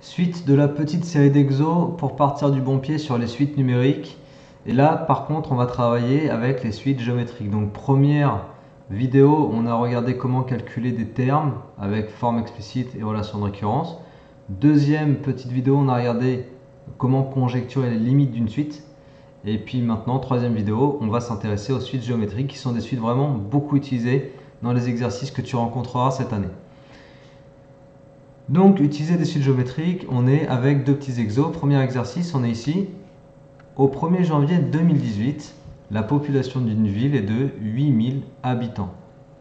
Suite de la petite série d'exos pour partir du bon pied sur les suites numériques. Et là, par contre, on va travailler avec les suites géométriques. Donc, première vidéo, on a regardé comment calculer des termes avec forme explicite et relation de récurrence. Deuxième petite vidéo, on a regardé comment conjecturer les limites d'une suite. Et puis maintenant, troisième vidéo, on va s'intéresser aux suites géométriques qui sont des suites vraiment beaucoup utilisées dans les exercices que tu rencontreras cette année. Donc, utiliser des suites géométriques, on est avec deux petits exos. Premier exercice, on est ici. Au 1er janvier 2018, la population d'une ville est de 8000 habitants.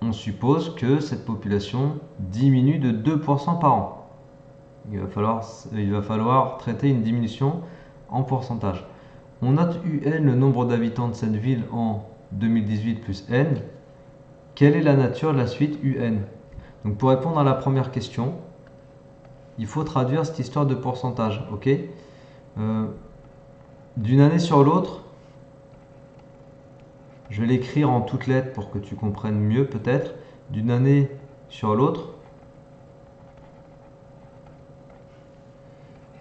On suppose que cette population diminue de 2% par an. Il va falloir traiter une diminution en pourcentage. On note UN, le nombre d'habitants de cette ville en 2018 plus N. Quelle est la nature de la suite UN? Donc pour répondre à la première question, il faut traduire cette histoire de pourcentage, ok? D'une année sur l'autre, je vais l'écrire en toutes lettres pour que tu comprennes mieux peut-être. D'une année sur l'autre,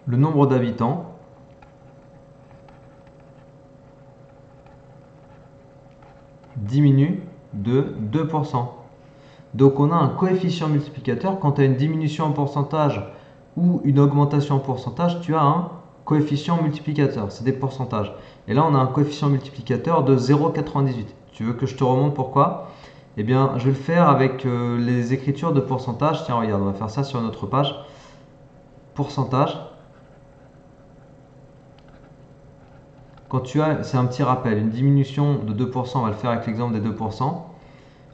le nombre d'habitants diminue de 2%. Donc on a un coefficient multiplicateur. Quand tu as une diminution en pourcentage ou une augmentation en pourcentage, tu as un coefficient multiplicateur, c'est des pourcentages. Et là, on a un coefficient multiplicateur de 0,98. Tu veux que je te remonte pourquoi? Eh bien, je vais le faire avec les écritures de pourcentage. Tiens, regarde, on va faire ça sur notre page. Pourcentage. Quand tu as, c'est un petit rappel, une diminution de 2%, on va le faire avec l'exemple des 2%.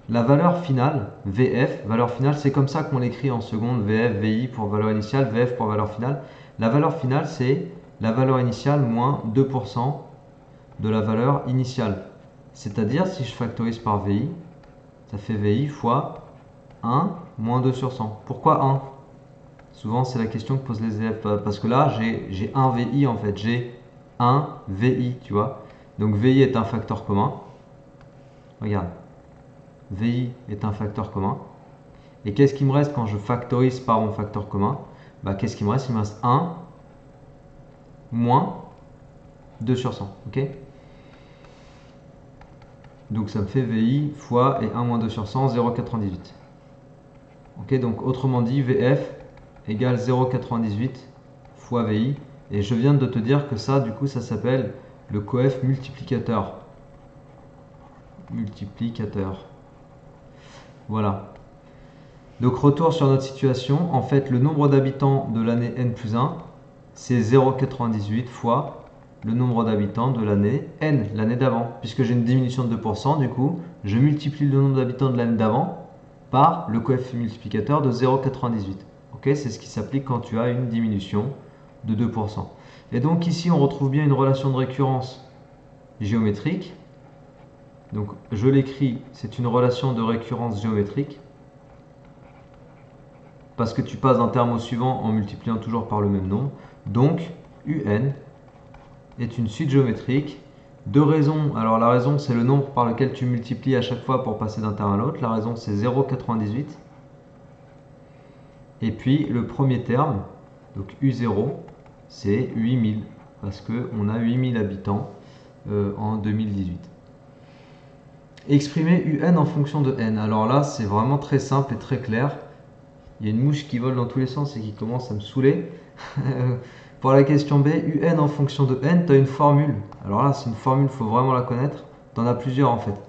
La valeur finale, VF, valeur finale, c'est comme ça qu'on l'écrit en seconde, VF, VI pour valeur initiale, VF pour valeur finale. La valeur finale, c'est la valeur initiale moins 2% de la valeur initiale. C'est-à-dire, si je factorise par VI, ça fait VI fois 1 moins 2 sur 100. Pourquoi 1? Souvent, c'est la question que posent les élèves. Parce que là, j'ai 1 VI en fait. J'ai 1 VI, tu vois. Donc VI est un facteur commun. Regarde. VI est un facteur commun. Et qu'est-ce qui me reste quand je factorise par mon facteur commun? Qu'est-ce qui me reste? Il me reste 1 moins 2 sur 100. Ok? Donc ça me fait VI fois et 1 moins 2 sur 100, 0,98. Ok, donc autrement dit, VF égale 0,98 fois VI. Et je viens de te dire que ça, du coup, ça s'appelle le coef multiplicateur. Voilà. Donc retour sur notre situation. En fait, le nombre d'habitants de l'année N plus 1, c'est 0,98 fois le nombre d'habitants de l'année N, l'année d'avant. Puisque j'ai une diminution de 2%, du coup, je multiplie le nombre d'habitants de l'année d'avant par le coefficient multiplicateur de 0,98. Okay, c'est ce qui s'applique quand tu as une diminution de 2%. Et donc ici, on retrouve bien une relation de récurrence géométrique. Donc je l'écris, c'est une relation de récurrence géométrique. Parce que tu passes d'un terme au suivant en multipliant toujours par le même nombre. Donc UN est une suite géométrique. Deux raisons. Alors la raison, c'est le nombre par lequel tu multiplies à chaque fois pour passer d'un terme à l'autre. La raison, c'est 0,98. Et puis le premier terme, donc U0, c'est 8000. Parce qu'on a 8000 habitants en 2018. Exprimer UN en fonction de N. Alors là, c'est vraiment très simple et très clair. Il y a une mouche qui vole dans tous les sens et qui commence à me saouler. Pour la question B, UN en fonction de N, tu as une formule. Alors là, c'est une formule, il faut vraiment la connaître. Tu en as plusieurs en fait.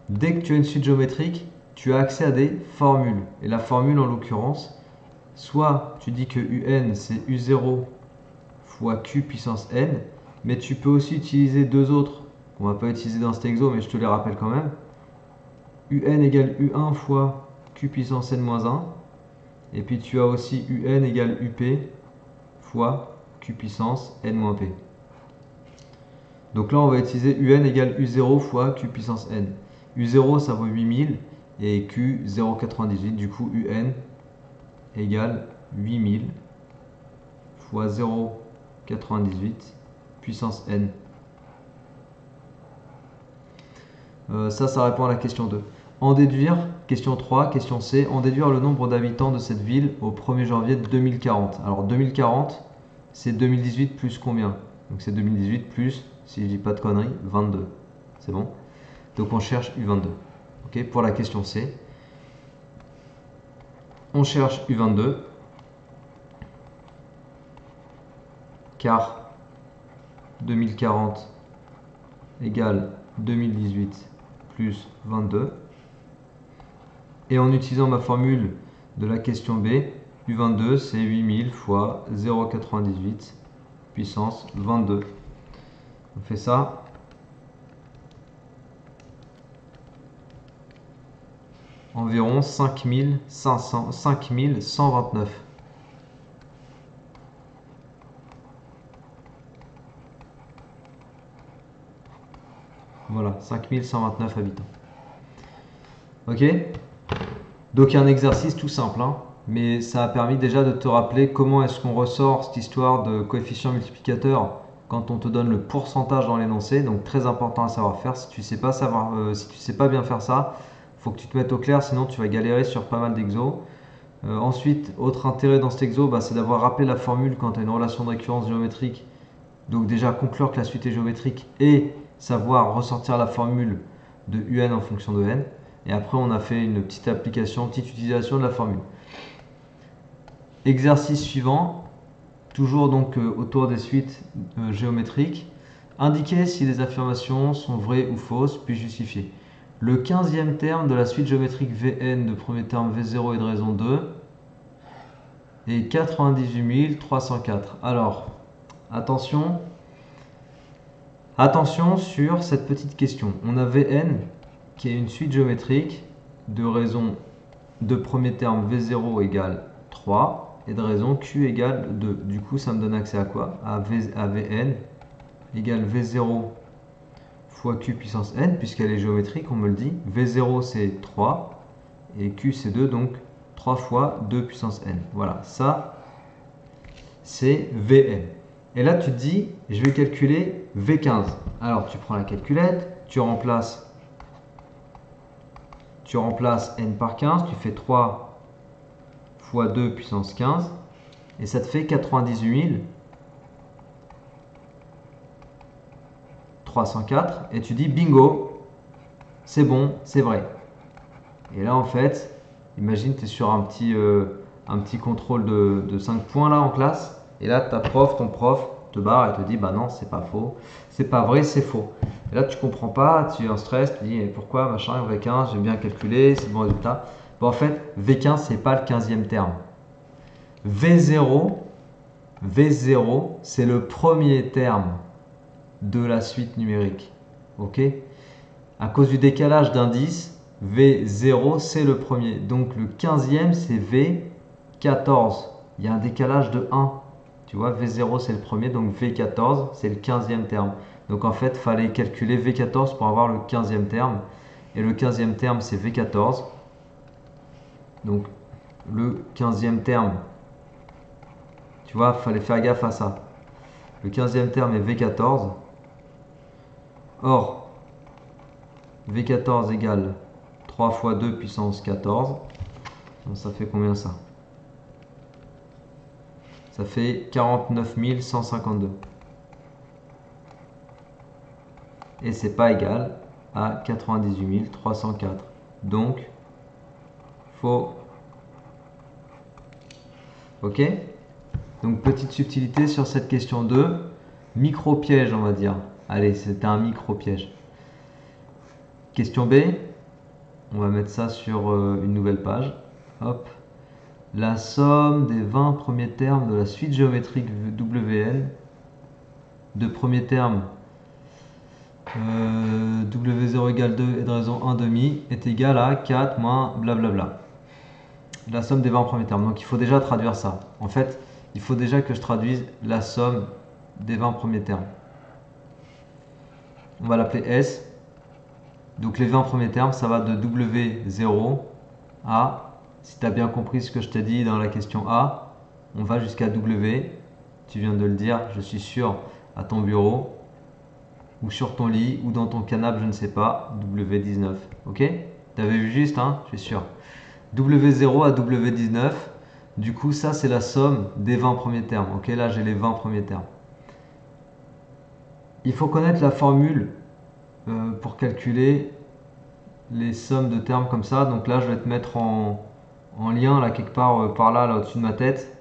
Dès que tu as une suite géométrique, tu as accès à des formules. Et la formule en l'occurrence, soit tu dis que UN c'est U0 fois Q puissance N, mais tu peux aussi utiliser deux autres qu'on ne va pas utiliser dans cet exo, mais je te les rappelle quand même. UN égale U1 fois Q puissance N moins 1. Et puis tu as aussi UN égale UP fois Q puissance N-P. Donc là, on va utiliser UN égale U0 fois Q puissance N. U0, ça vaut 8000 et Q 0,98. Du coup, UN égale 8000 fois 0,98 puissance N. Ça répond à la question 2. En déduire, question 3, question C, en déduire le nombre d'habitants de cette ville au 1er janvier 2040. Alors 2040, c'est 2018 plus combien? Donc c'est 2018 plus, si je dis pas de conneries, 22. C'est bon? Donc on cherche U22. Ok, pour la question C. On cherche U22. Car 2040 égale 2018 plus 22. Et en utilisant ma formule de la question B, U22 c'est 8000 fois 0,98 puissance 22. On fait ça. Environ 5129. Voilà, 5129 habitants. Ok? Donc il y a un exercice tout simple, hein, mais ça a permis déjà de te rappeler comment est-ce qu'on ressort cette histoire de coefficient multiplicateur quand on te donne le pourcentage dans l'énoncé. Donc très important à savoir faire. Si tu sais pas si tu sais pas bien faire ça, faut que tu te mettes au clair, sinon tu vas galérer sur pas mal d'exos. Ensuite, autre intérêt dans cet exo, c'est d'avoir rappelé la formule quand tu as une relation de récurrence géométrique. Donc déjà conclure que la suite est géométrique et savoir ressortir la formule de UN en fonction de n. Et après, on a fait une petite application, petite utilisation de la formule. Exercice suivant, toujours donc autour des suites géométriques. Indiquer si les affirmations sont vraies ou fausses, puis justifier. Le 15e terme de la suite géométrique Vn de premier terme V0 et de raison 2 est 98 304. Alors, attention sur cette petite question. On a Vn qui est une suite géométrique de raison de premier terme V0 égale 3 et de raison Q égale 2. Du coup, ça me donne accès à quoi? À Vn égale V0 fois Q puissance n, puisqu'elle est géométrique, on me le dit. V0 c'est 3 et Q c'est 2, donc 3 fois 2 puissance n. Voilà, ça c'est Vn. Et là, tu te dis, je vais calculer V15. Alors, tu prends la calculette, tu remplaces n par 15, tu fais 3 fois 2 puissance 15, et ça te fait 98 304, et tu dis bingo, c'est bon, c'est vrai. Et là, en fait, imagine tu es sur un petit contrôle de 5 points là en classe, et là, ton prof te barre et te dit, bah non, c'est pas faux, c'est pas vrai, c'est faux. Et là, tu comprends pas, tu es en stress, tu dis, pourquoi, machin, V15, j'ai bien calculé, c'est le bon résultat. Bon, en fait, V15, c'est pas le 15e terme. V0, c'est le premier terme de la suite numérique. Ok? À cause du décalage d'indice, V0, c'est le premier. Donc, le 15e, c'est V14. Il y a un décalage de 1. Tu vois, V0 c'est le premier, donc V14 c'est le 15e terme. Donc en fait, il fallait calculer V14 pour avoir le 15e terme. Et le 15e terme c'est V14. Donc le 15e terme, tu vois, il fallait faire gaffe à ça. Le 15e terme est V14. Or, V14 égale 3 fois 2 puissance 14. Donc ça fait combien ça? Ça fait 49 152. Et c'est pas égal à 98 304. Donc, faux. Ok? Donc, petite subtilité sur cette question 2. Micro-piège, on va dire. Allez, c'était un micro-piège. Question B. On va mettre ça sur une nouvelle page. Hop. La somme des 20 premiers termes de la suite géométrique WN de premier terme W0 égale 2 et de raison 1 demi est égale à 4 moins blablabla. La somme des 20 premiers termes. Donc il faut déjà traduire ça. En fait, il faut déjà que je traduise la somme des 20 premiers termes. On va l'appeler S. Donc les 20 premiers termes, ça va de W0 à, si tu as bien compris ce que je t'ai dit dans la question A, on va jusqu'à W. Tu viens de le dire, je suis sûr, à ton bureau, ou sur ton lit, ou dans ton canapé, je ne sais pas, W19. Ok? T'avais vu juste, hein? Je suis sûr. W0 à W19. Du coup, ça, c'est la somme des 20 premiers termes. Ok, là, j'ai les 20 premiers termes. Il faut connaître la formule pour calculer les sommes de termes comme ça. Donc là, je vais te mettre en lien, là, quelque part par là, là au-dessus de ma tête.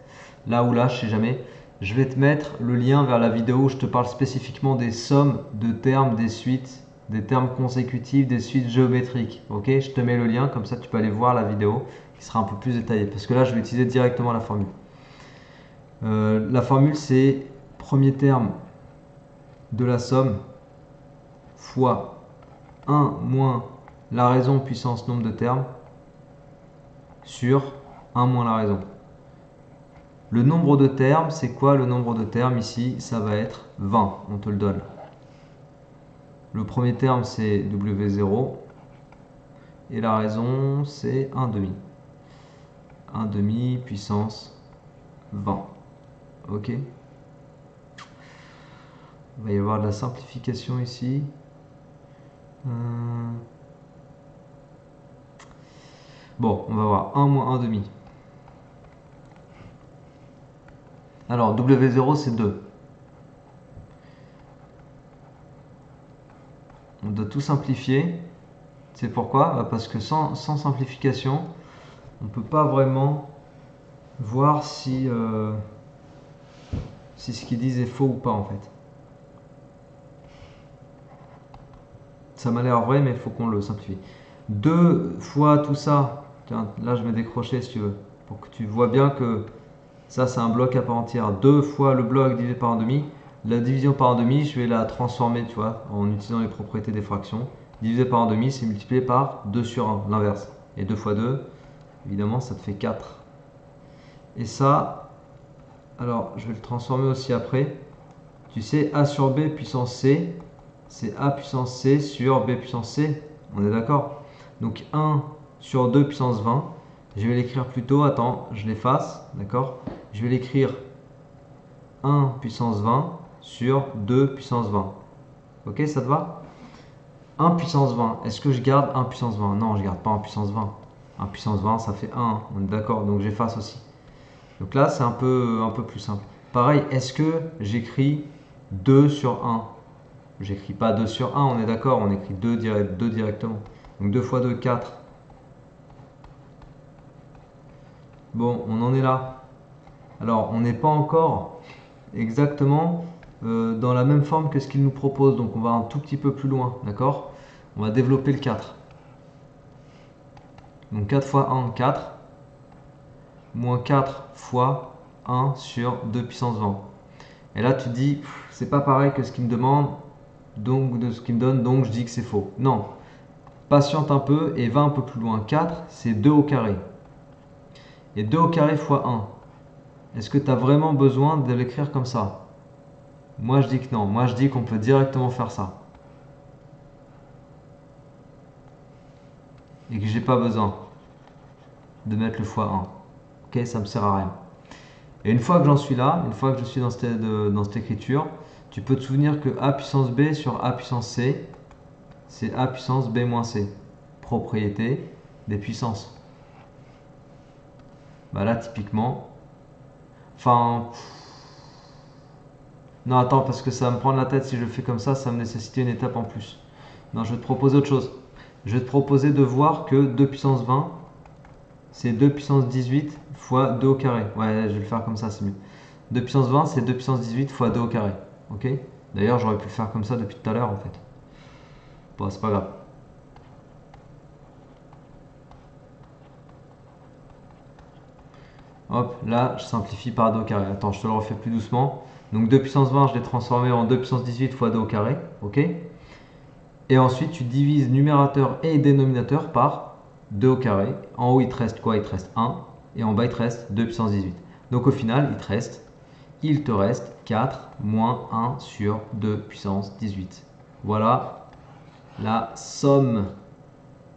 Là ou là, je sais jamais. Je vais te mettre le lien vers la vidéo où je te parle spécifiquement des sommes de termes, des suites, des termes consécutifs, des suites géométriques. Ok, je te mets le lien, comme ça tu peux aller voir la vidéo qui sera un peu plus détaillée. Parce que là, je vais utiliser directement la formule. La formule, c'est premier terme de la somme fois 1 moins la raison puissance nombre de termes sur 1 moins la raison. Le nombre de termes, c'est quoi le nombre de termes ici? Ça va être 20, on te le donne. Le premier terme, c'est W0. Et la raison, c'est 1 demi. 1 demi puissance 20. Ok? Il va y avoir de la simplification ici. Bon, on va voir. 1 moins 1 demi. Alors, W0, c'est 2. On doit tout simplifier. C'est pourquoi? Parce que sans simplification, on ne peut pas vraiment voir si ce qu'ils disent est faux ou pas en fait. Ça m'a l'air vrai, mais il faut qu'on le simplifie. 2 fois tout ça, tiens, là je vais décrocher si tu veux, pour que tu vois bien que ça c'est un bloc à part entière. 2 fois le bloc divisé par 1,5. La division par 1,5, je vais la transformer, tu vois, en utilisant les propriétés des fractions. Divisé par 1,5, c'est multiplié par 2 sur 1, l'inverse. Et 2 fois 2, évidemment, ça te fait 4. Et ça, alors je vais le transformer aussi après. Tu sais, A sur B puissance C, c'est A puissance C sur B puissance C. On est d'accord? Donc 1 sur 2 puissance 20. Je vais l'écrire plutôt, attends, je l'efface, d'accord? Je vais l'écrire 1 puissance 20 sur 2 puissance 20. Ok, ça te va? 1 puissance 20, est-ce que je garde 1 puissance 20? Non, je garde pas 1 puissance 20. 1 puissance 20, ça fait 1, on est d'accord, donc j'efface aussi. Donc là, c'est un peu plus simple. Pareil, est-ce que j'écris 2 sur 1? J'écris pas 2 sur 1, on est d'accord, on écrit 2 directement. Donc 2 fois 2, 4. Bon, on en est là. Alors, on n'est pas encore exactement dans la même forme que ce qu'il nous propose. Donc, on va un tout petit peu plus loin, d'accord? On va développer le 4. Donc, 4 fois 1, 4. Moins 4 fois 1 sur 2 puissance 20. Et là, tu te dis, c'est pas pareil que ce qu'il me demande, donc de ce qu'il me donne, donc je dis que c'est faux. Non, patiente un peu et va un peu plus loin. 4, c'est 2 au carré. Et 2 au carré fois 1. Est-ce que tu as vraiment besoin de l'écrire comme ça? Moi, je dis que non. Moi, je dis qu'on peut directement faire ça. Et que j'ai pas besoin de mettre le fois 1. Ok, ça me sert à rien. Et une fois que j'en suis là, une fois que je suis dans cette écriture, tu peux te souvenir que A puissance B sur A puissance C, c'est A puissance B moins C. Propriété des puissances. Bah là, typiquement, enfin, non, attends, parce que ça va me prendre la tête si je le fais comme ça va me nécessiter une étape en plus. Non, je vais te proposer autre chose. Je vais te proposer de voir que 2 puissance 20, c'est 2 puissance 18 fois 2 au carré. Ouais, je vais le faire comme ça, c'est mieux. 2 puissance 20, c'est 2 puissance 18 fois 2 au carré. Ok? D'ailleurs, j'aurais pu le faire comme ça depuis tout à l'heure, en fait. Bon, c'est pas grave. Hop, là, je simplifie par 2 au carré. Attends, je te le refais plus doucement. Donc 2 puissance 20, je l'ai transformé en 2 puissance 18 fois 2 au carré. Ok? Et ensuite, tu divises numérateur et dénominateur par 2 au carré. En haut, il te reste quoi? Il te reste 1. Et en bas, il te reste 2 puissance 18. Donc au final, il te reste 4 moins 1 sur 2 puissance 18. Voilà la somme.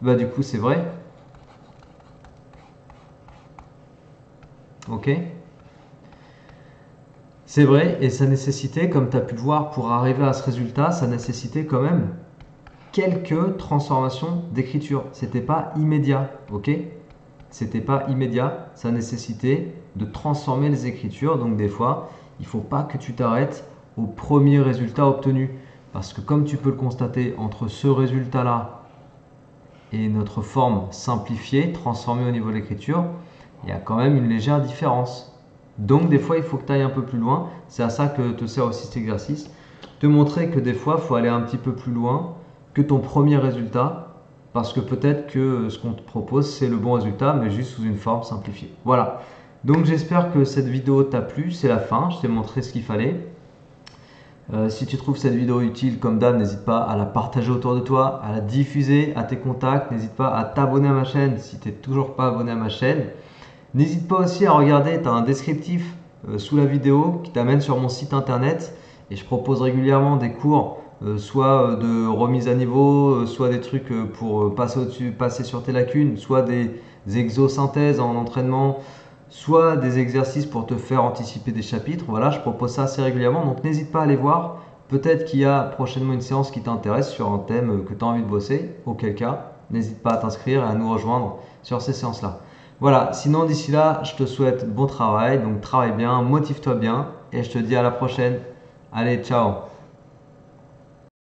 Bah du coup, c'est vrai. Ok? C'est vrai, et ça nécessitait, comme tu as pu le voir, pour arriver à ce résultat, ça nécessitait quand même quelques transformations d'écriture. C'était pas immédiat, ok? C'était pas immédiat, ça nécessitait de transformer les écritures. Donc des fois, il ne faut pas que tu t'arrêtes au premier résultat obtenu. Parce que comme tu peux le constater, entre ce résultat-là et notre forme simplifiée, transformée au niveau de l'écriture, il y a quand même une légère différence. Donc des fois, il faut que tu ailles un peu plus loin. C'est à ça que te sert aussi cet exercice. Te montrer que des fois, il faut aller un petit peu plus loin que ton premier résultat. Parce que peut-être que ce qu'on te propose, c'est le bon résultat, mais juste sous une forme simplifiée. Voilà. Donc j'espère que cette vidéo t'a plu. C'est la fin. Je t'ai montré ce qu'il fallait. Si tu trouves cette vidéo utile, comme d'hab, n'hésite pas à la partager autour de toi, à la diffuser à tes contacts. N'hésite pas à t'abonner à ma chaîne si tu n'es toujours pas abonné à ma chaîne. N'hésite pas aussi à regarder, tu as un descriptif sous la vidéo qui t'amène sur mon site internet. Et je propose régulièrement des cours, soit de remise à niveau, soit des trucs pour passer au-dessus, passer sur tes lacunes, soit des exosynthèses en entraînement, soit des exercices pour te faire anticiper des chapitres. Voilà, je propose ça assez régulièrement, donc n'hésite pas à aller voir. Peut-être qu'il y a prochainement une séance qui t'intéresse sur un thème que tu as envie de bosser. Auquel cas, n'hésite pas à t'inscrire et à nous rejoindre sur ces séances-là. Voilà, sinon d'ici là, je te souhaite bon travail, donc travaille bien, motive-toi bien et je te dis à la prochaine. Allez, ciao!